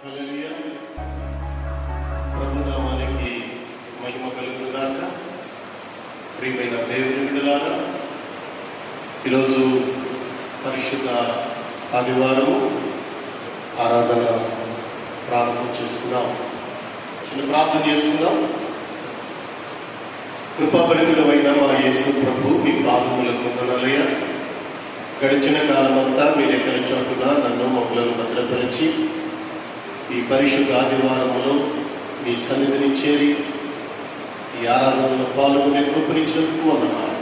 హల్లెలూయా. ప్రభు నామానికి మహిమ కలుగును గాక. ప్రియమైన దేవుని బిడ్డలారా, ఈరోజు పరిశుద్ధ ఆదివారము ఆరాధన ప్రారంభం చేసుకుందాం. చిన్న ప్రార్థన చేసుకుందాం. కృపాపరితుడమైన మా యేసు ప్రభు, మీ పాదములకు వందనాలయ్యా. గడిచిన కాలమంతా మీరు ఎక్కడి చోటున నన్ను మమ్మలను భద్రపరిచి ఈ పరిశుద్ధ ఆదివారంలో మీ సన్నిధిని చేరి ఈ ఆరాధనలో పాల్గొనే కృపనిచ్చినందుకు వందనాలు.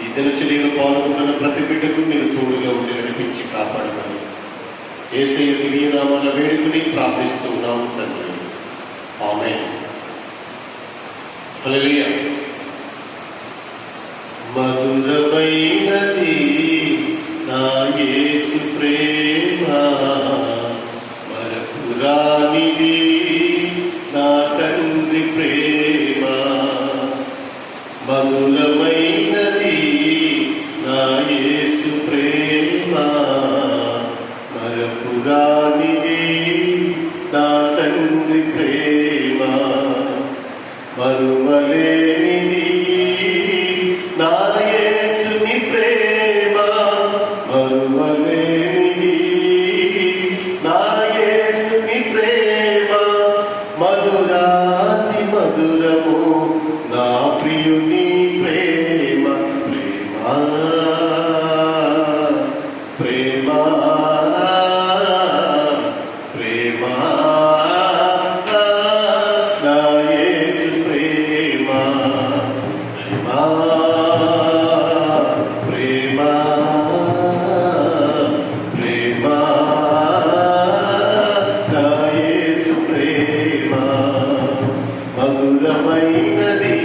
ఈ దినచర్యలో పాల్గొన్న ప్రతి బిడ్డకు మీరు తోడుగా ఉండి నడిపించి కాపాడమని యేసయ్య దివ్య నామాల వేడుకుని ప్రార్థిస్తున్నాము తండ్రి. ఆమేన్. హల్లెలూయా. మధురమైనది నా యేసు ప్రేమ, మరపురానిది నా తండ్రి ప్రేమ. మధురమైనది నా యేసు ప్రేమ, మరపురానిది నా తండ్రి ప్రేమ. మరువలేనిది నా యేసుని ప్రేమ, మరువలేనిది నా యేసుని ప్రేమ. మధురాతి మధురము నా ప్రియుని ప్రేమ, ప్రేమ ప్రేమ ప్రేమ. నా యేసు ప్రేమ, ప్రేమ ప్రేమ. నా యేసు ప్రేమ మధురమైనది,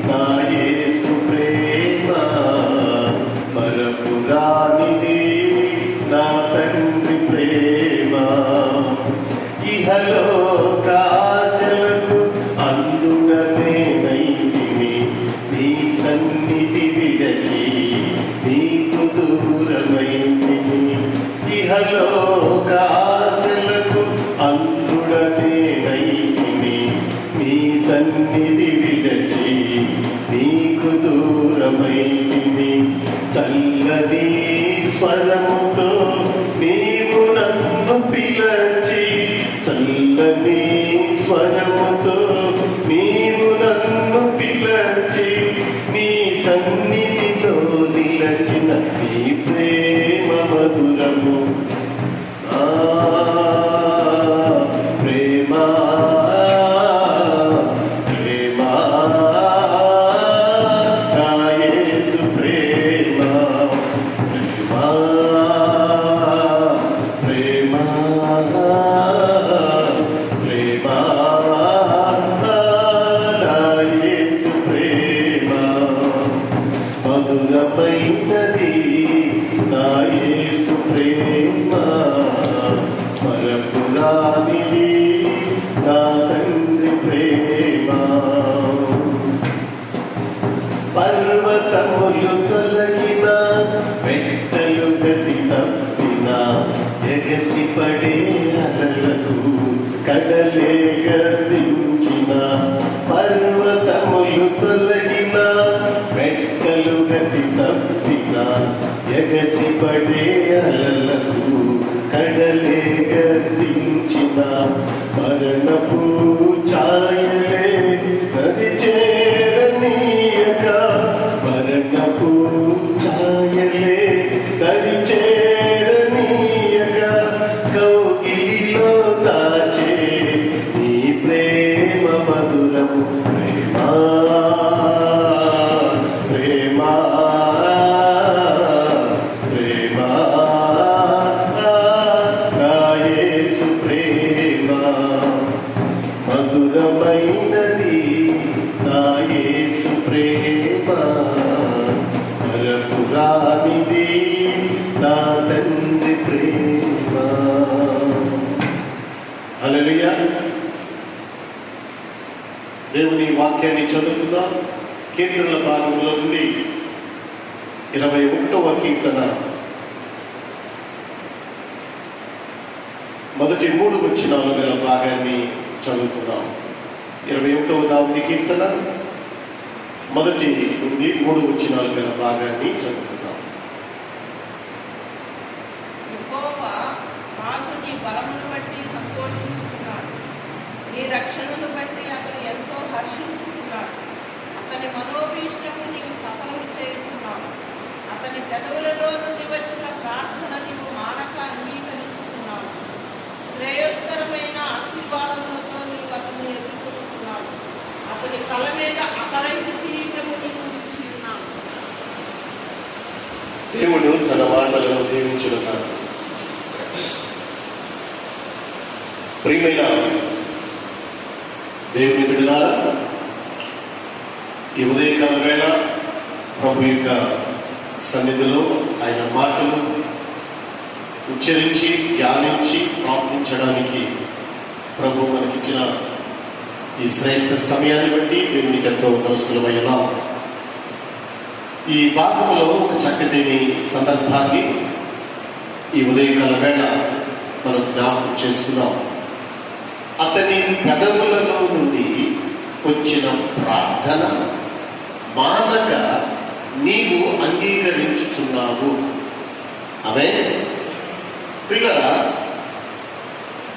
నా యేసు ప్రేమ మరపురానిది నా తండ్రి ప్రేమ. ఇహలోకాశలకు అందుడనేనైతిని, నీ సన్నిధి విడచి నీకు దూరమైతిని. ఇహలోకాశలకు అందుడనేనైతిని, నీ సన్నిధి విడచి నీకు దూరమైతిని. చల్లని స్వరముతో నీవు నన్ను పిలచి, చల్లని స్వరముతో నీవు నన్ను పిలచి, నీ సన్నిధిలో నిలచిన నీ ప్రేమ మధురము. ప్రేమ ప్రేమ. నా యేసు ప్రేమ, ప్రేమ ప్రేమ. నా యేసు ప్రేమ మధురమైనది, నా యేసు ప్రేమ మరపురానిది నా తండ్రి ప్రేమ. పర్వతములు తొలగిన, మెట్టలు గతి తప్పిన, ఎగసి పడే అలలకు కడలే గర్దించిన. పర్వతములు తొలగిన, మెట్టలు గతి తప్పిన, ఎగసి పడే అలలకు కడలే గర్దించిన. మరణపు ఛాయలే నది చేరనీయక, మరణపు ఛాయలే నది చేరనీయక, కౌగిలిలో దాచే నీ ప్రేమ మధురము. ప్రేమ ప్రేమ ప్రేమ. నా యేసు ప్రేమ మధురమైనది, నా యేసు ప్రేమ మరపురానిది నా తండ్రి ప్రేమ. హల్లెలూయా. దేవుని వాక్యాన్ని చదువుకుందాం. కీర్తనల భాగంలో నుండి 21వ కీర్తన మొదటి 3 వచనాలు గల భాగాన్ని చదువుకుందాం. 21వ దావీదు కీర్తన మొదటి నుండి 3 వచనాలు గల భాగాన్ని చదువుకుందాం. యెహోవా రాజు నీ బలమును బట్టి సంతోషించుచున్నాడు, నీ రక్షణను బట్టి అతను ఎంతో హర్షించుచున్నాడు. అతని మనోభీష్టము నీవు సఫలము చేయుచున్నావు. అతని పెదవులలో నుండి వచ్చిన ప్రార్థన నీవు మానక అంగీకరించుచున్నావు. శ్రేయస్కరమైన ఆశీర్వాదములతో నీవు అతన్ని ఎదుర్కొనుచున్నావు. అతని తల మీద అపరంజి కిరీటము నీవు ఉంచి ఉన్నావు. దేవుడు తన మాటలను దీవించును గాక. ప్రియమైన దేవుని బిడ్డలారా, ఈ ఉదయకాల వేళ ప్రభు యొక్క సన్నిధిలో ఆయన మాటలు ఉచ్చరించి ధ్యానించి ప్రార్థించడానికి ప్రభు మనకిచ్చిన ఈ శ్రేష్ఠ సమయాన్ని బట్టి దేవునికి ఎంతో నమస్కారమైనా. ఈ భాగంలో ఒక చక్కటి సందర్భాన్ని ఈ ఉదయకాల వేళ మనం జ్ఞాపకం చేసుకున్నాం. అతని పెదవులలో నుండి వచ్చిన ప్రార్థన మానక నీవు అంగీకరించుచున్నావు. అవే పిల్లల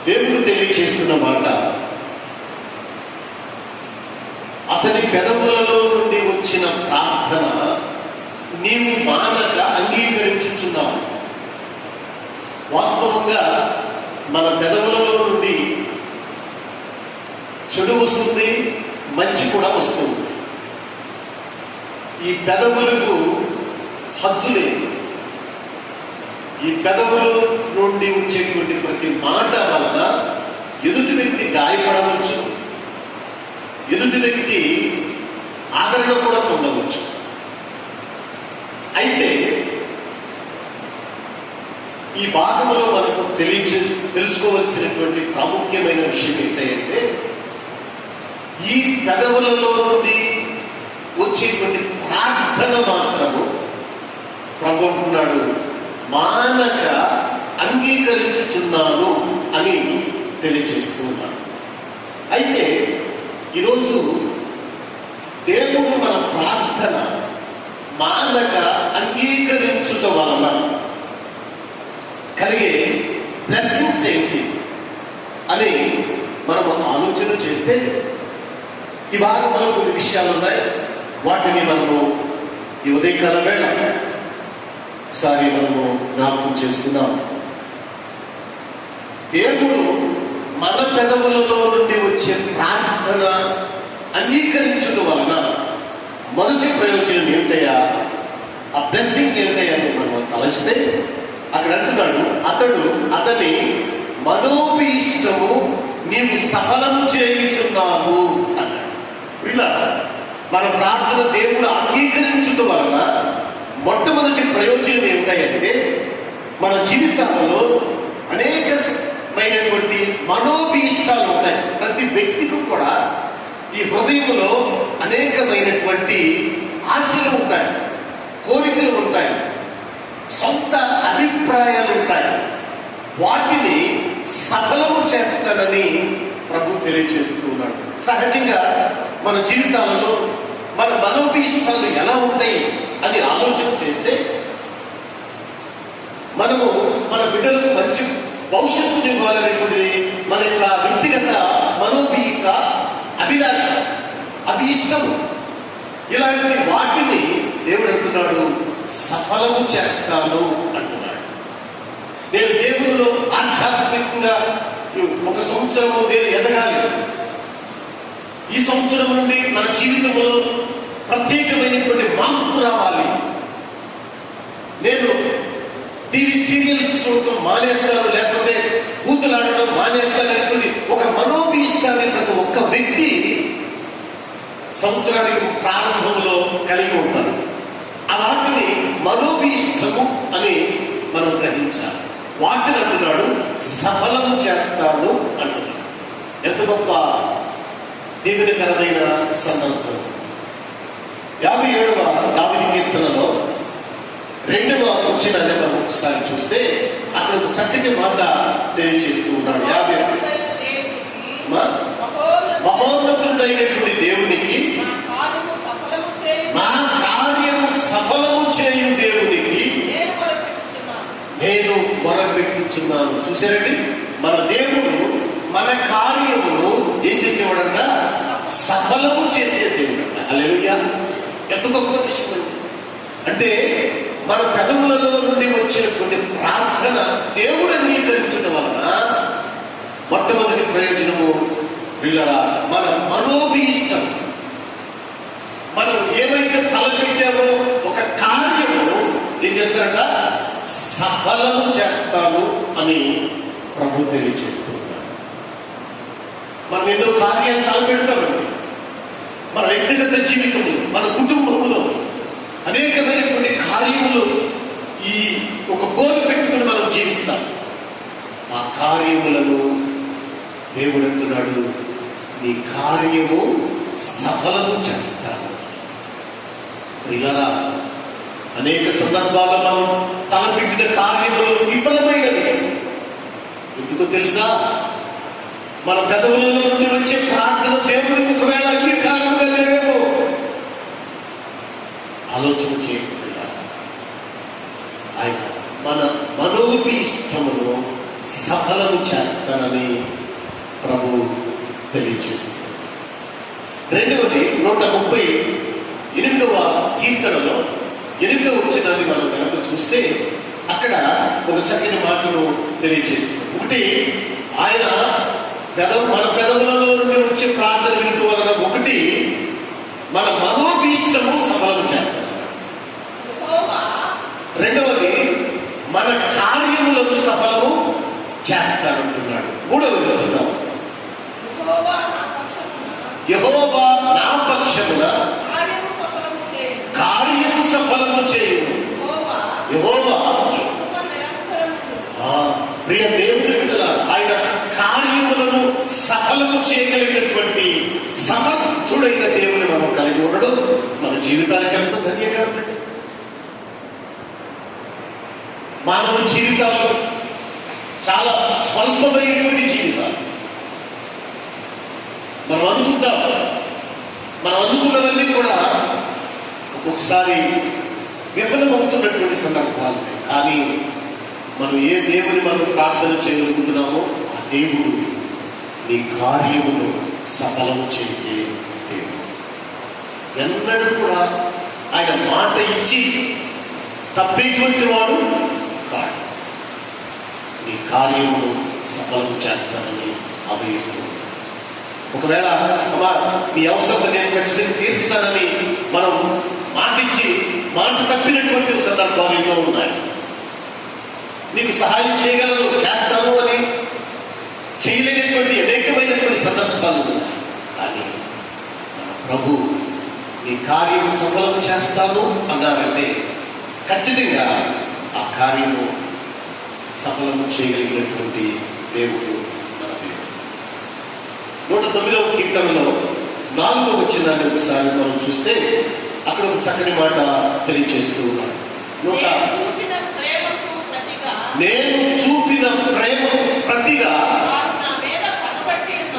దేవుడు తెలియచేస్తున్న మాట, అతని పెదవులలో నుండి వచ్చిన ప్రార్థన నీవు మానక అంగీకరించుచున్నావు. వాస్తవంగా మన పెదవులలో నుండి చెడు వస్తుంది, మంచి కూడా వస్తుంది. ఈ పెదవులకు హద్దు లేదు. ఈ పెదవుల నుండి వచ్చేటువంటి ప్రతి మాట వలన ఎదుటి వ్యక్తి గాయపడవచ్చు, ఎదుటి వ్యక్తి ఆదరణ కూడా పొందవచ్చు. అయితే ఈ భాగంలో మనకు తెలుసుకోవలసినటువంటి ప్రాముఖ్యమైన విషయం ఏంటంటే, ఈ పెదవులలో నుండి వచ్చేటువంటి ప్రార్థన మాత్రము ప్రభు అంటున్నాడు మానక అంగీకరించుచున్నాను అని తెలియజేస్తూ ఉన్నాడు. అయితే ఈరోజు దేవుడు మన ప్రార్థన మానక అంగీకరించుట వలన కలిగే బ్లెస్సింగ్స్ ఏంటి అని మనము ఆలోచన చేస్తే ఈ భాగంలో కొన్ని విషయాలు ఉన్నాయి. వాటిని మనము ఈ ఉదయకాల వేళ ఒకసారి మనము జ్ఞాపకం చేసుకుందాం. దేవుడు మన పెదవులలో నుండి వచ్చే ప్రార్థన అంగీకరించడం వలన మొదటి ప్రయోజనం ఏంటయ్యా, ఆ బ్లెస్సింగ్ ఏంటయ్యా అని మనం తలస్తే అక్కడ అంటున్నాడు, అతని మనోభీష్టము నీవు సఫలము చేయుచున్నావు అన్నాడు. ఇలా మన ప్రార్థన దేవుడు అంగీకరించడం వలన మొట్టమొదటి ప్రయోజనం ఏంటంటే, మన జీవితాలలో అనేకమైనటువంటి మనోభీష్టాలు ఉంటాయి. ప్రతి వ్యక్తికి కూడా ఈ హృదయంలో అనేకమైనటువంటి ఆశలు ఉంటాయి, కోరికలు ఉంటాయి, సొంత అభిప్రాయాలు ఉంటాయి. వాటిని సఫలము చేస్తానని ప్రభు తెలియజేస్తూ ఉన్నాడు. సహజంగా మన జీవితాలలో మన మనోభీష్టాలు ఎలా ఉంటాయి అని ఆలోచన చేస్తే, మనము మన బిడ్డలకు మంచి భవిష్యత్తుని ఇవ్వాలనేటువంటిది మన యొక్క వ్యక్తిగత మనోభీక అభిలాష, అభీష్టము. ఇలాంటి వాటిని దేవుడు అంటున్నాడు సఫలము చేస్తాను అంటున్నాడు. నేను దేవుల్లో ఆధ్యాత్మికంగా 1 సంవత్సరము నేను ఎదగాలి, ఈ సంవత్సరం నుండి నా జీవితంలో ప్రత్యేకమైనటువంటి మార్పు రావాలి, నేను టీవీ సీరియల్స్ చూడటం మానేస్తాను, లేకపోతే కూతులాడటం మానేస్తాననేటువంటి ఒక మనోభీష్టాన్ని ప్రతి ఒక్క వ్యక్తి సంవత్సరానికి ప్రారంభంలో కలిగి ఉంటారు. అలాంటిని మనోభీష్టము అని మనం గ్రహించాలి. వాటిని అంటున్నాడు సఫలము చేస్తాడు అంటున్నాడు. ఎంత గొప్ప దీవెనకరమైన సందర్భం. 57వ దావీదు కీర్తనలో 2వ వచనాన్ని మనం ఒకసారి చూస్తే అక్కడ ఒక చక్కటి మాట తెలియజేస్తూ ఉన్నాడు. 50 మహోన్నతుడైన దేవునికి, మహోన్నతుడైనటువంటి దేవునికి, నా కార్యము సఫలము చేయు నా కార్యము సఫలము చేయు దేవునికి నేను మొరపెట్టుచున్నాను. నేను మొరపెట్టుచున్నాను. చూసారండి, మన దేవుడు మన కార్యమును ఏం చేసేవాడంట? సఫలము చేసే దేవుడు అంట. హల్లెలూయా! ఎంత గొప్ప విషయం అండి. అంటే మన పెదవులలో నుండి వచ్చినటువంటి ప్రార్థన దేవుడు అంగీకరించడం వలన మొట్టమొదటి ప్రయోజనము వీళ్ళరా మన మనోభీష్టం, మనం ఏమైతే తలపెట్టామో ఒక కార్యము ఏం చేస్తారంట? సఫలము చేస్తాను అని ప్రభు తెలియజేస్తున్నారు. మనం ఎన్నో కార్యాలు తలపెడతామండి. మన వ్యక్తిగత జీవితంలో, మన కుటుంబంలో అనేకమైనటువంటి కార్యములు ఈ ఒక గోలు పెట్టుకుని మనం జీవిస్తాం. ఆ కార్యములను దేవుడు అంటున్నాడు, నీ కార్యము సఫలము చేస్తాను. ప్రియులారా, అనేక సందర్భాల్లో మనం తలపెట్టిన కార్యములు విఫలమైనవి. ఎందుకో తెలుసా? మన పెదవులలో నుండి వచ్చే ప్రార్థన దేవుడికి ఒకవేళ అంగీకారంగా లేవేమో ఆలోచన చేయకుండా ఆయన మన మనోభీష్టమును సఫలము చేస్తానని ప్రభు తెలియజేస్తారు. రెండవది 138వ కీర్తనలో 8వ వచనాన్ని మనం కనుక చూస్తే అక్కడ ఒక చక్కని మాటను తెలియజేస్తుంది. ఒకటి, ఆయన మన పెదవులలో నుండి వచ్చే ప్రార్థన వింటూ వలన ఒకటి మన మనోభీష్టము సఫలం చేస్తాడు. రెండవది, మన కార్యములను సఫలము చేస్తానంటున్నాడు. మూడవది చూద్దాం. యెహోవా నా పక్షమున కార్యము సఫలము చేయును. యెహోవా ప్రియ దేవుని బిడ్డలారా, ఆయన కార్యములను సఫలము చేయగలిగినటువంటి సమర్థుడైన దేవుని మనం కలిగి ఉండడం మన జీవితానికి ఎంత ధన్యకరం. మానవ జీవితాలు చాలా స్వల్పమైనటువంటి జీవితాలు. మనం అనుకున్నవన్నీ కూడా ఒక్కొక్కసారి విఫలమవుతున్నటువంటి సందర్భాలు. కానీ మనం ఏ దేవుని మనం ప్రార్థన చేయగలుగుతున్నామో ఆ దేవుడు నీ కార్యమును సఫలం చేసే దేవుడు. ఎన్నడూ కూడా ఆయన మాట ఇచ్చి తప్పేటువంటి వాడు కాడు. నీ కార్యమును సఫలం చేస్తానని అభయిస్తున్నాడు. ఒకవేళ అమ్మా నీ అవసరం నేను ఖచ్చితంగా తీరుస్తానని మనం మాటిచ్చి మాట తప్పినటువంటి సందర్భాలు ఎన్నో ఉన్నాయి. నీకు సహాయం చేయగలను, చేస్తాను అని చేయలేనటువంటి అనేకమైనటువంటి సందర్భాలు ఉన్నాయి. కానీ మన ప్రభు నీ కార్యం సఫలం చేస్తాను అన్నారంటే ఖచ్చితంగా ఆ కార్యము సఫలం చేయగలిగినటువంటి దేవుడు మన దేవుడు. 109వ కీర్తనలో 4వ వచనాన్ని ఒకసారి మనం చూస్తే అక్కడ ఒక చక్కని మాట తెలియజేస్తూ ఉన్నాడు. నేను చూపిన ప్రేమకు ప్రతిగా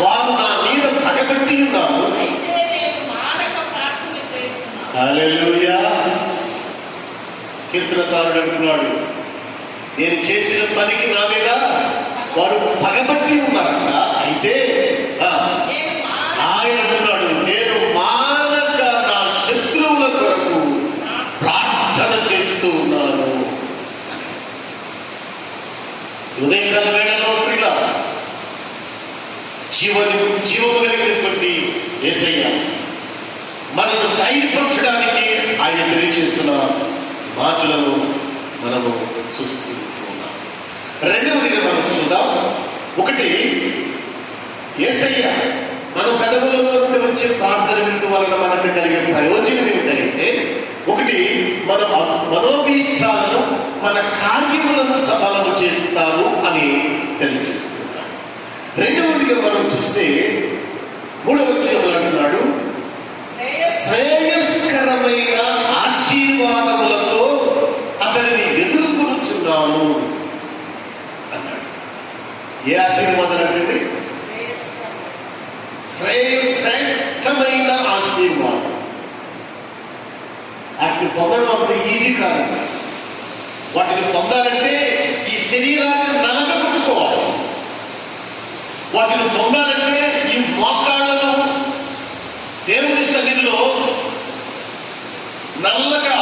వారు నా మీద పగబట్టి ఉన్నారు. హల్లెలూయా! కీర్తనకారుడు అంటున్నాడు, నేను చేసిన పనికి నా మీద వారు పగబట్టి ఉన్నారంట. అయితే ఆయన అంటున్నాడు, నేను మానక నా శత్రువుల కొరకు ప్రార్థన చేస్తూ ఉన్నాను. ఉదయకాల వేళలో ప్రియుల జీవము కలిగినటువంటి యేసయ్య మనను ధైర్యపరచడానికి ఆయన తెలియజేస్తున్న మాటలను మనము చూస్తూ ఉన్నాం. రెండవదిగా మనం చూద్దాం. ఒకటి, యేసయ్య మన పెదవులలో నుండి వచ్చే ప్రార్థన వినడం వలన మనకు కలిగే ప్రయోజనం ఏమిటంటే, ఒకటి మన మనోభీష్టాలను మన కార్యములను సఫలము చేస్తాను అని తెలియజేస్తున్నాడు. రెండవదిగా మనం చూస్తే 3వ వచనంలో అంటున్నాడు, శ్రేయస్కరమైన ఆశీర్వాదములతో అతనిని ఎదుర్కొనుచున్న పొందుతున్నాను అన్నాడు. ఏ ఆశీర్వాదం అంటే శ్రేష్టమైన ఆశీర్వాదం. వాటిని పొందడం అంత ఈజీ కాదు. వాటిని పొందాలంటే ఈ శరీరాన్ని నలగొట్టుకోవాలి. వాటిని పొందాలంటే ఈ మోకాళ్ళను దేవుని సన్నిధిలో నల్లగా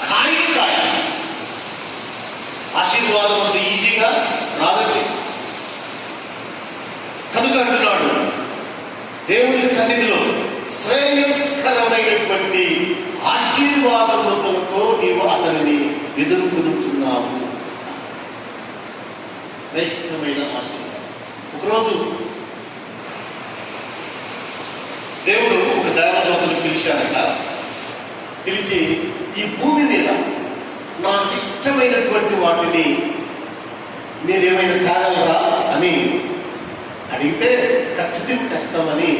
కాయ ఆశీర్వాదం అంత ఈజీగా రాదండి. కనుక అంటున్నాడు, దేవుని సన్నిధిలో శ్రేయస్కరమైనటువంటి ఆశీర్వాదములతో నీవు అతనిని ఎదుర్కొనుచున్నావు. శ్రేష్టమైన ఆశీర్వాదం. ఒకరోజు దేవుడు ఒక దేవదూతను పిలిచారట. పిలిచి, ఈ భూమి మీద నాకు ఇష్టమైనటువంటి వాటిని మీరేమైనా తేగలరా అని అడిగితే ఖచ్చితంగా తెస్తామని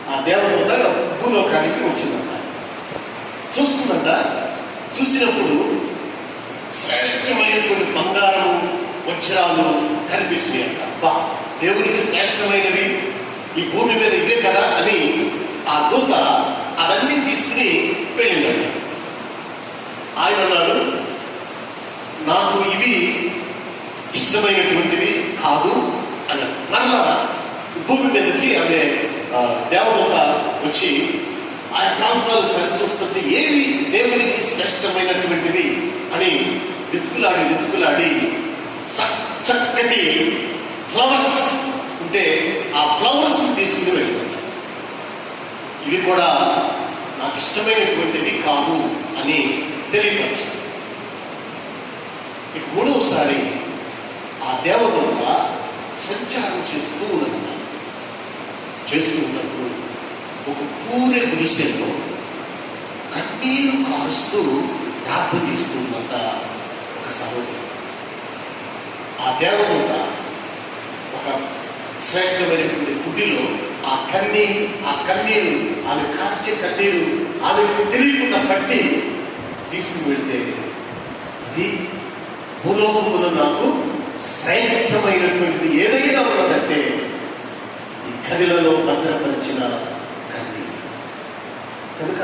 ఆ దేవదూత భూలోకానికి వచ్చిందంట. చూస్తుందంట. చూసినప్పుడు శ్రేష్టమైనటువంటి బంగారం వజ్రాలు కనిపించినాయంట. బా, దేవునికి శ్రేష్టమైనవి ఈ భూమి మీద ఇవే కదా అని ఆ దూత అవన్నీ తీసుకుని వెళ్ళిందంట. ఆయన అన్నాడు, నాకు ఇవి ఇష్టమైనటువంటివి కాదు అన్నాడు. మరలా భూమి మీదకి ఆమె దేవదూత వచ్చి ఆ ప్రాంతాలు సరిచూస్తుంటే ఏవి దేవునికి శ్రేష్టమైనటువంటివి అని వెతుకులాడి చక్కటి ఫ్లవర్స్ ఉంటే ఆ ఫ్లవర్స్ తీసుకుని వెళ్తాడు. ఇవి కూడా నాకు ఇష్టమైనటువంటివి కాదు అని తెలియపరిచాడు. ఇక మూడవసారి ఆ దేవదూత సంచారం చేస్తూ ఉన్నప్పుడు ఒక పూరె గుడిసెలో కన్నీరు కారుస్తూ ప్రార్థన చేస్తుందంట ఒక సహోదరు. ఆ దేవదూత ఒక శ్రేష్టమైనటువంటి గుడిలో ఆ కన్నీరు ఆమె కార్చే కన్నీరు ఆమెకు తెలియకుండా పట్టి తీసుకుని వెళ్తే, ఇది భూలోకములో నాకు శ్రేష్టమైనటువంటిది ఏదైనా ఉన్నదంటే ఈ కదిలలో భద్రపరిచిన కన్నీరు. కనుక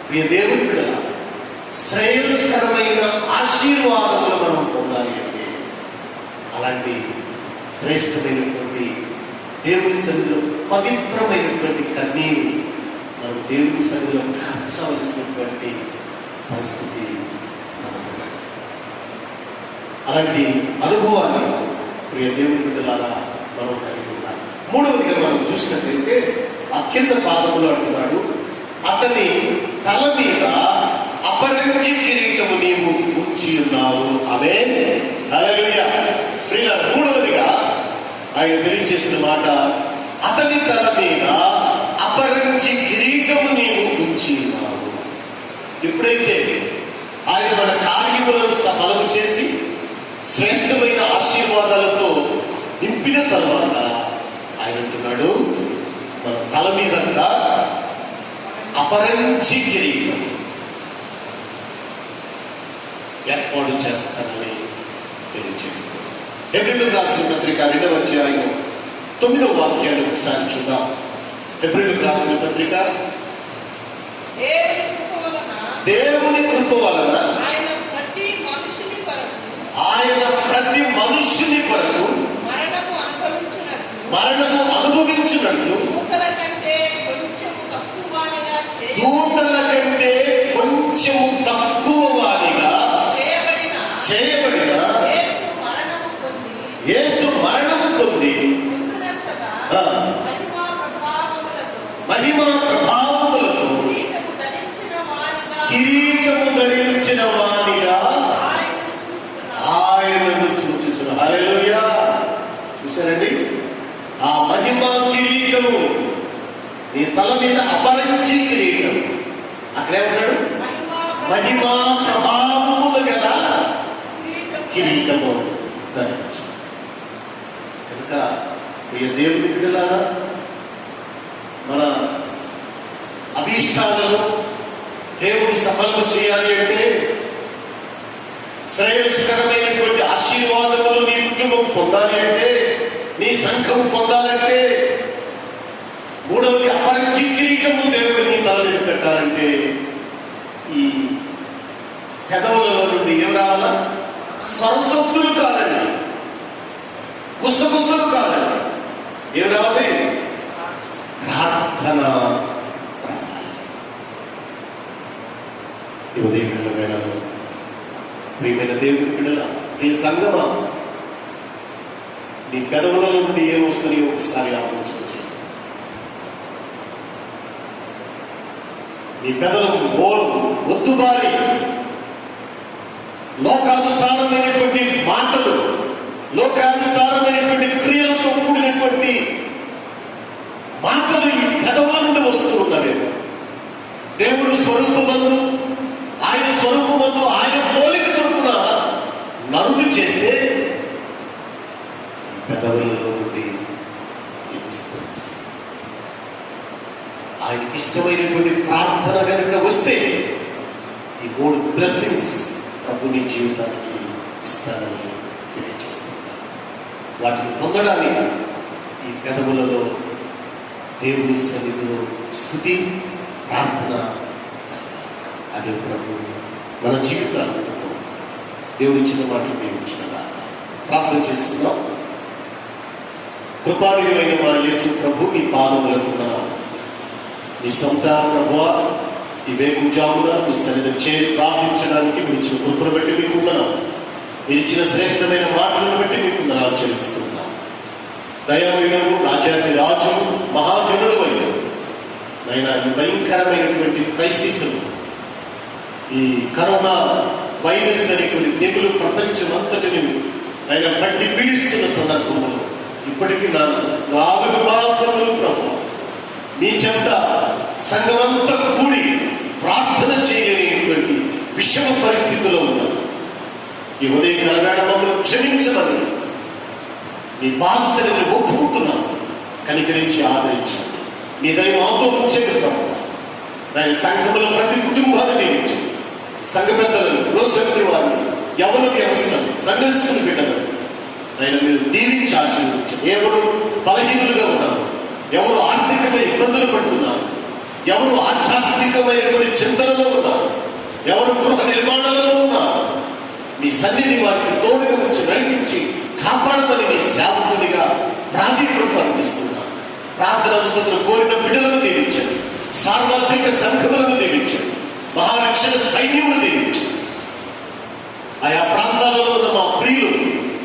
ప్రియ దేవుని బిడ్డల శ్రేయస్కరమైన ఆశీర్వాదములు మనం పొందాలి అంటే అలాంటి శ్రేష్టమైనటువంటి దేవుని సన్నిధిలో పవిత్రమైనటువంటి కన్నీరు మనం దేవుని సన్నిధిలో కార్చవలసినటువంటి పరిస్థితి మనకు. అలాంటి అనుభవాన్ని ప్రియ దేవుని బిడ్డలారా మనం కలిగి ఉండాలి. మూడవదిగా మనం చూసినట్లయితే ఆ కింద పాదములు అంటున్నాడు, అతని తల మీద అపరంజి కిరీటము నీవు ఉంచి ఉన్నావు. ఆమేన్, హల్లెలూయా. ప్రియ మూడవదిగా ఆయన తెలియజేసిన మాట, అతని తల మీద అపరంజి కిరీటము నీవు ఉంచి ఉన్నావు. ఎప్పుడైతే ఆయన మన కార్యములను సఫలము చేసి శ్రేష్టమైన ఆశీర్వాదాలతో నింపిన తర్వాత ఆయన అంటున్నాడు, మన తల మీదంతా అపరంజి కిరీటం ఏర్పాటు చేస్తానని తెలియజేస్తాను. హెబ్రీయులకు రాసిన పత్రిక 2వ అధ్యాయం 9వ వాక్యాన్ని ఒకసారి చూద్దాం. హెబ్రీయులకు రాసిన పత్రిక, దేవుని కృప వలన ఆయన ప్రతి మనుషుని కొరకు మరణము అనుభవించినట్లు దూతల కంటే కొంచెము తక్కువ వానిగా చేయబడిన యేసు మరణము పొంది మహిమా ప్రభావములతో కిరీటము ధరించిన వానిగా ఆయనను చూచుచున్న. హల్లెలూయా. చూశారండి, ఆ మహిమా కిరీటము నీ తల మీద అపరంజి కిరీటం. అక్కడేమన్నాడు, మహిమా ప్రభావములు గల కిరీటము ధరించు. కనుక ప్రియ దేవుని బిడ్డలారా, మన అభీష్టాలను దేవుని సఫలం చేయాలి అంటే శ్రేయస్కరమైనటువంటి ఆశీర్వాదములు నీ కుటుంబం పొందాలి అంటే, నీ సంఘం పొందాలంటే, మూడవది అపరిచి కిరీటము దేవుడు నీ తల మీద పెట్టాలంటే, ఈ పెదవులలో నుండి ఏం రావాలా? స్వరసక్తులు కాదండి, గుసగుసలు కాదండి, ఏం రావాలి? ప్రార్థన. ఈ ఉదయకాల వేళలో ప్రియమైన దేవుని బిడ్డల, నీ సంగమా, నీ పెదవుల నుండి ఏం వస్తుంది ఒకసారి ఆలోచించి, నీ పెదవులకు ఒత్తుబారి లోకానుసారమైనటువంటి మాటలు, లోకానుసారమైనటువంటి క్రియలతో కూడినటువంటి మాటలు ఈ పెదవుల నుండి వస్తూ ఉన్నవి. దేవుడు స్వరూపమందు, ఆయన స్వరూపమందు, ఆయన పోలిక చొప్పున నరుడు చేస్తే పెదవులలో నుండి ఆయనకి ఇష్టమైనటువంటి ప్రార్థన కనుక వస్తే ఈ 3 బ్లెస్సింగ్స్ ప్రభు నీ జీవితానికి ఇస్తానని తెలియజేస్తాను. వాటిని పొందడానికి ఈ పెదవులలో దేవుని సన్నిధిలో స్తుతి, ప్రార్థన, అదే ప్రభు మన జీవితాలలో దేవుని ఇచ్చిన మాటలు దేవుడిచ్చినగా ప్రార్థన చేసుకుందాం. కృపానిధులైన మా యేసు ప్రభు, మీ పాదములకు నీ సొంత ప్రభువా, ఈ వేకుజామున మీ సన్నిధిని చేరి ప్రార్థించడానికి మీరు ఇచ్చిన కృపను బట్టి మీకు వందనాలు. మీరు ఇచ్చిన శ్రేష్టమైన మాటలను బట్టి మీకు వందనాలు చెల్లిస్తున్నాం. దయామయుడవు, రాజాది రాజు, మహాగణుడు అయిన నైనా ఈ భయంకరమైనటువంటి క్రైసిస్లు, ఈ కరోనా వైరస్ అనేటువంటి తెగులు ప్రపంచమంతటిని ఆయన పట్టి పీడిస్తున్న సందర్భంలో ఇప్పటికీ 4 మాసములు ప్రభు మీ చెంత సంఘమంతా కూడి ప్రార్థన చేయలేనటువంటి విషమ పరిస్థితిలో ఉన్నారు. ఈ ఉదయం వేళ మమ్మల్ని క్షమించమని నీ బాధ్యతని ఒప్పుకుంటున్నాను. కనికరించి ఆదరించండి. నీ దయ మాతో ఉంచండి ప్రభు. దాని సంఘములో ప్రతి కుటుంబాన్ని నియమించండి. సంఘ పెద్దలను, రోజు వారిని, ఎవరు వ్యవస్థను, సంఘస్థులు బిడ్డలు ఆయన మీరు దీవించి ఆశీర్వదించండి. ఎవరు బలహీనులుగా ఉన్నారు, ఎవరు ఆర్థికమైన ఇబ్బందులు పడుతున్నారు, ఎవరు ఆధ్యాత్మికమైనటువంటి చింతనలో ఉన్నారు, ఎవరు గృహ నిర్మాణాలలో ఉన్నారు, మీ సన్నిధి వారికి తోడుగా వచ్చి నడిపించి కాపాడమని మీ సేవకునిగా ప్రాధికృతం అందిస్తున్నాను. ప్రార్థన అవసరం కోరిన బిడ్డలను దీవించండి. సార్వత్రిక సంఘములను దీవించండి. మహారక్షణ సైన్యమును దీవించండి. ఆయా ప్రాంతాలలో ఉన్న మా ప్రియులు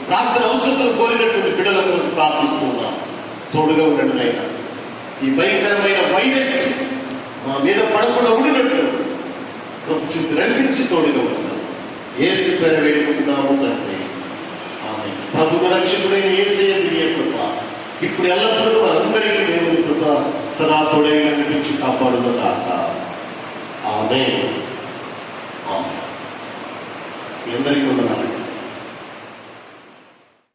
ప్రార్థన అవసరం కోరినటువంటి బిడ్డలను ప్రార్థిస్తున్నాను. తోడుగా ఉండండి నాయన. ఈ భయంకరమైన వైరస్ మా మీద పడకుండా ఉండినట్లు చూపి నడిపించి తోడుగా ఉంటున్నాం. యేసు పేరు వేడుకుంటున్నాము తండ్రి, ఆమేన్. ప్రభువు రక్షకుడైన యేసయ్య దివ్య కృప ఇప్పుడు ఎల్లప్పుడూ మనందరికీ దేవుని కృప సదా తోడై నడిపించి కాపాడును గాక. ఆమేన్.